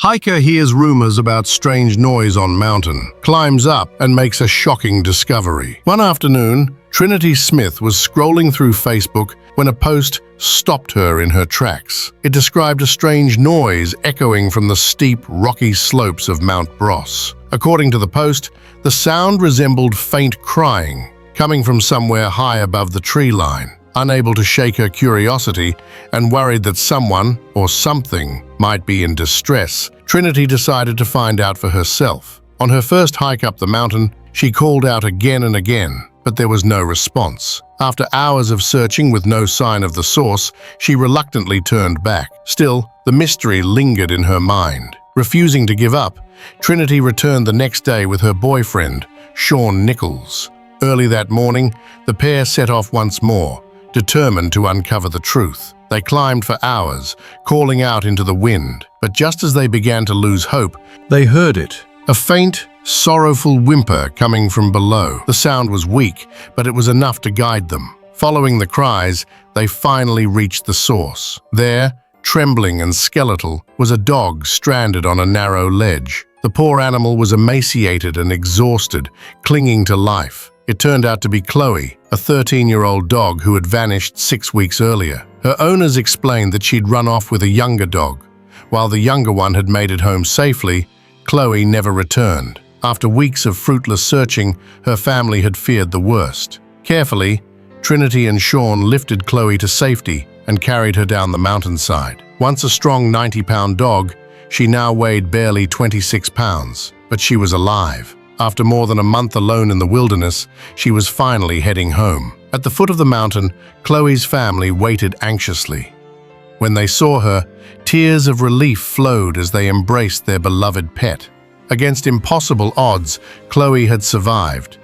Hiker hears rumors about strange noise on mountain, climbs up and makes a shocking discovery. One afternoon, Trinity Smith was scrolling through Facebook when a post stopped her in her tracks. It described a strange noise echoing from the steep, rocky slopes of Mount Bros. According to the post, the sound resembled faint crying, coming from somewhere high above the tree line. Unable to shake her curiosity and worried that someone or something might be in distress, Trinity decided to find out for herself. On her first hike up the mountain, she called out again and again, but there was no response. After hours of searching with no sign of the source, she reluctantly turned back. Still, the mystery lingered in her mind. Refusing to give up, Trinity returned the next day with her boyfriend, Sean Nichols. Early that morning, the pair set off once more, determined to uncover the truth. They climbed for hours, calling out into the wind, but just as they began to lose hope, they heard it. A faint, sorrowful whimper coming from below. The sound was weak, but it was enough to guide them. Following the cries, they finally reached the source. There, trembling and skeletal, was a dog stranded on a narrow ledge. The poor animal was emaciated and exhausted, clinging to life. It turned out to be Chloe, a 13-year-old dog who had vanished 6 weeks earlier. Her owners explained that she'd run off with a younger dog. While the younger one had made it home safely, Chloe never returned. After weeks of fruitless searching, her family had feared the worst. Carefully, Trinity and Sean lifted Chloe to safety and carried her down the mountainside. Once a strong 90-pound dog, she now weighed barely 26 pounds, but she was alive. After more than a month alone in the wilderness, she was finally heading home. At the foot of the mountain, Chloe's family waited anxiously. When they saw her, tears of relief flowed as they embraced their beloved pet. Against impossible odds, Chloe had survived.